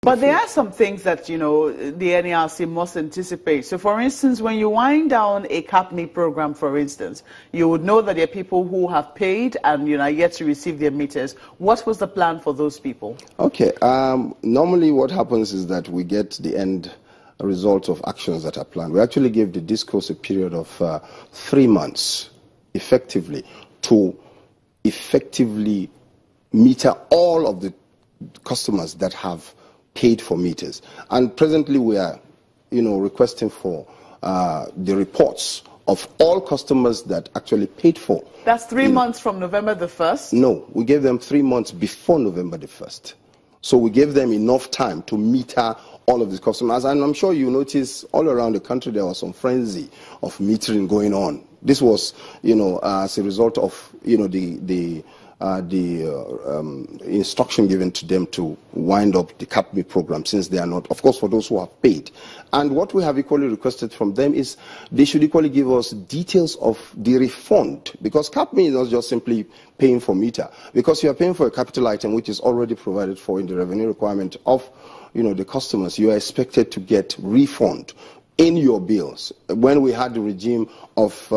But there are some things that, you know, the NERC must anticipate. So, for instance, when you wind down a CAPME program, for instance, you would know that there are people who have paid and, you know, are yet to receive their meters. What was the plan for those people? Okay. Normally what happens is that we get the end result of actions that are planned. We actually gave the discourse a period of 3 months, effectively, to effectively meter all of the customers that have paid for meters. And presently we are, you know, requesting for the reports of all customers that actually paid for. That's 3 months from November the 1st? No, we gave them 3 months before November the 1st. So we gave them enough time to meter all of these customers. And I'm sure you notice all around the country there was some frenzy of metering going on. This was, you know, as a result of, you know, the instruction given to them to wind up the CAPME program, since they are not, of course, for those who have paid. And what we have equally requested from them is they should equally give us details of the refund, because CAPME is not just simply paying for meter, because you are paying for a capital item which is already provided for in the revenue requirement of, you know, the customers. You are expected to get refund in your bills. When we had the regime of,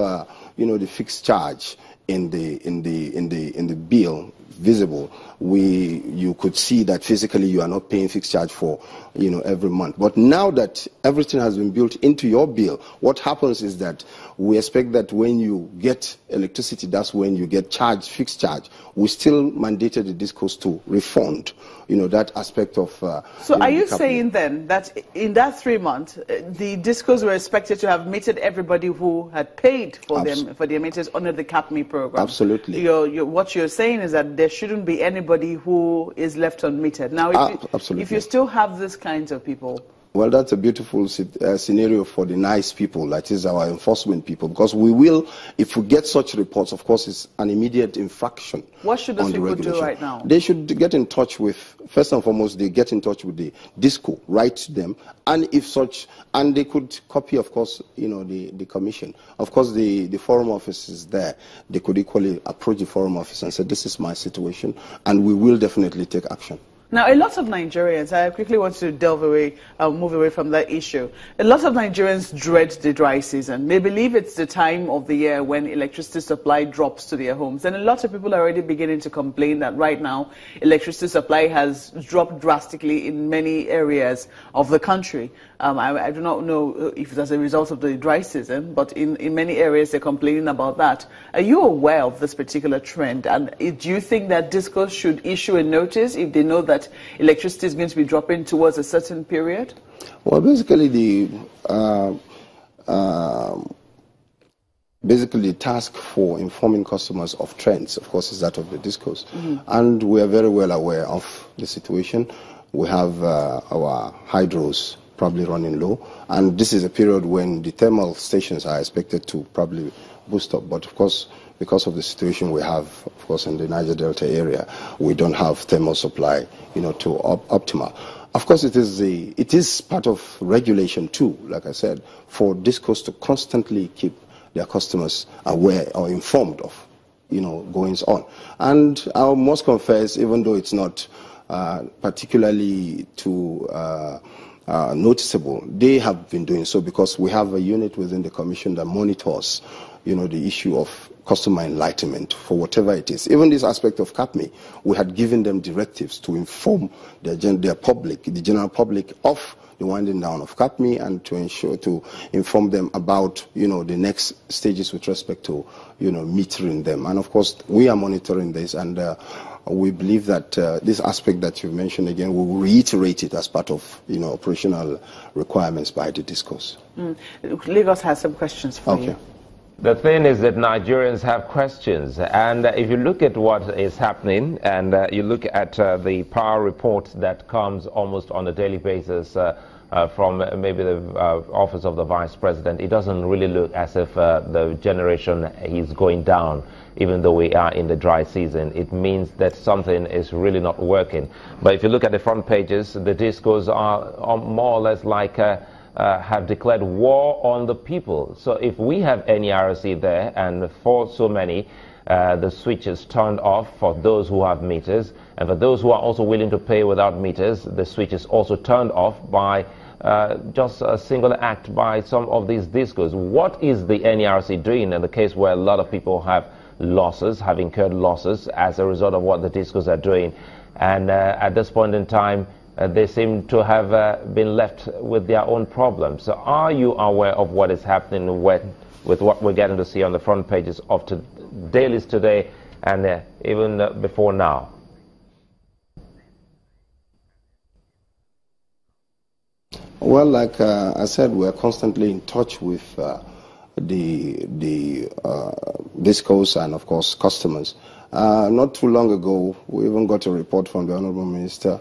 you know, the fixed charge in the bill visible, you could see that physically you are not paying fixed charge for, you know, every month. But now that everything has been built into your bill, what happens is that we expect that when you get electricity, that's when you get charged, fixed charge. We still mandated the discos to refund, you know, that aspect of. So are you saying then that in that 3 months, the discos were expected to have meted everybody who had paid for them for their meters under the CAPME program? Absolutely. What you're saying is that there shouldn't be anybody who is left unmetered. Now, if you still have these kinds of people. Well, that's a beautiful scenario for the nice people, that is our enforcement people, because we will, if we get such reports, of course, it's an immediate infraction. What should those people do right now? They should get in touch with, first and foremost, they get in touch with the DISCO, write to them, and if such, and they could copy, of course, you know, the commission. Of course, the forum office is there. They could equally approach the forum office and say, this is my situation, and we will definitely take action. Now, a lot of Nigerians, I quickly want to move away from that issue. A lot of Nigerians dread the dry season. They believe it's the time of the year when electricity supply drops to their homes. And a lot of people are already beginning to complain that right now, electricity supply has dropped drastically in many areas of the country. I do not know if it's as a result of the dry season, but in many areas they're complaining about that. Are you aware of this particular trend? And do you think that DISCOs should issue a notice if they know that electricity is going to be dropping towards a certain period? Well, basically the task for informing customers of trends, of course, is that of the DISCOs. And we are very well aware of the situation. We have our hydros probably running low, and this is a period when the thermal stations are expected to probably boost up. But of course, because of the situation we have, of course, in the Niger Delta area, we don't have thermal supply, you know, to optimal. Of course, it is part of regulation too, like I said, for DISCOs to constantly keep their customers aware or informed of, you know, goings on. And I must confess, even though it's not particularly too noticeable, they have been doing so, because we have a unit within the commission that monitors, you know, the issue of customer enlightenment for whatever it is. Even this aspect of CAPME, we had given them directives to inform their public, the general public, of the winding down of CAPME, and to inform them about, you know, the next stages with respect to, you know, metering them. And of course, we are monitoring this, and we believe that this aspect that you mentioned again, we will reiterate it as part of, you know, operational requirements by the DISCOs. Lagos has some questions for you. The thing is that Nigerians have questions, and if you look at what is happening, and you look at the power report that comes almost on a daily basis from maybe the office of the Vice President, it doesn't really look as if the generation is going down, even though we are in the dry season. It means that something is really not working. But if you look at the front pages, the DISCOs are more or less like have declared war on the people. So if we have NERC there, and for so many, the switch is turned off for those who have meters, and for those who are also willing to pay without meters, the switch is also turned off by just a single act by some of these discos. What is the NERC doing in the case where a lot of people have losses, have incurred losses as a result of what the discos are doing? And at this point in time, they seem to have been left with their own problems. So are you aware of what is happening with what we're getting to see on the front pages of dailies today and even before now? Well, like I said, we're constantly in touch with the discos and, of course, customers. Not too long ago, we even got a report from the Honorable Minister,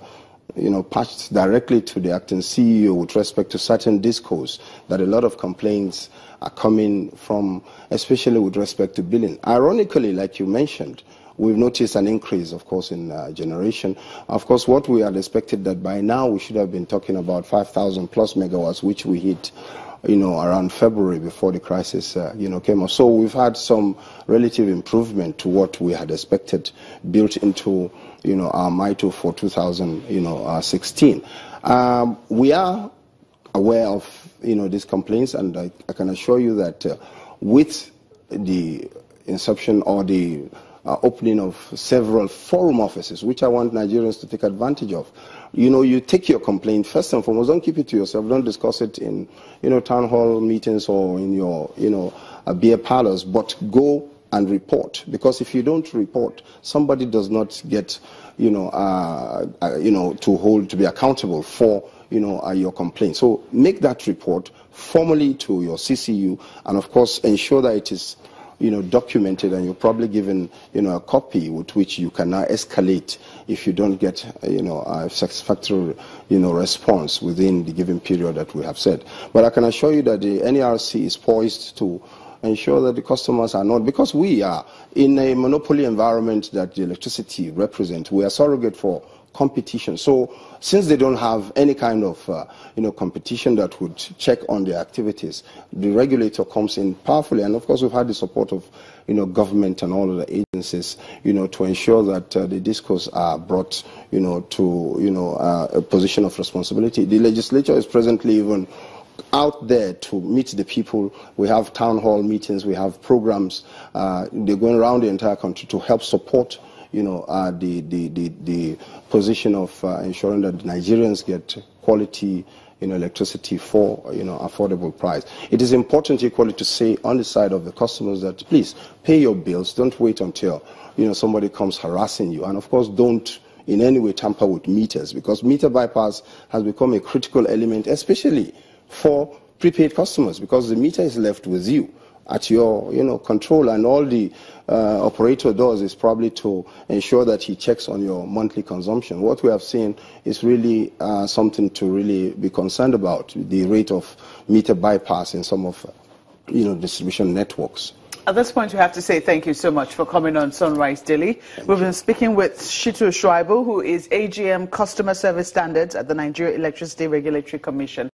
patched directly to the acting CEO with respect to certain discos, that a lot of complaints are coming from, especially with respect to billing. Ironically, like you mentioned, we've noticed an increase, of course, in generation. Of course, what we had expected that by now we should have been talking about 5,000 plus megawatts, which we hit, around February before the crisis, came up. So we've had some relative improvement to what we had expected built into, our Pt.2 for 2016. We are aware of, these complaints, and I can assure you that with the inception or the opening of several forum offices, which I want Nigerians to take advantage of. You take your complaint, first and foremost, don't keep it to yourself, don't discuss it in, town hall meetings or in your, beer parlors, but go and report. Because if you don't report, somebody does not get, to be accountable for, your complaint. So make that report formally to your CCU, and of course ensure that it is documented, and you're probably given, a copy with which you can now escalate if you don't get, a satisfactory, response within the given period that we have said. But I can assure you that the NERC is poised to ensure that the customers are not, because we are in a monopoly environment that the electricity represents. We are surrogate for competition. So since they don't have any kind of competition that would check on their activities, the regulator comes in powerfully, and of course we've had the support of government and all of the agencies to ensure that the discos are brought to a position of responsibility. The legislature is presently even out there to meet the people. We have town hall meetings, we have programs. They're going around the entire country to help support the position of ensuring that Nigerians get quality electricity for affordable price. It is important equally to say on the side of the customers that please pay your bills. Don't wait until somebody comes harassing you, and of course don't in any way tamper with meters, because meter bypass has become a critical element, especially for prepaid customers, because the meter is left with you at your control, and all the operator does is probably to ensure that he checks on your monthly consumption. What we have seen is really something to really be concerned about, the rate of meter bypass in some of distribution networks. At this point, we have to say thank you so much for coming on Sunrise Daily. We've been speaking with Pt.2 Shuaibu, who is AGM Customer Service Standards at the Nigeria Electricity Regulatory Commission.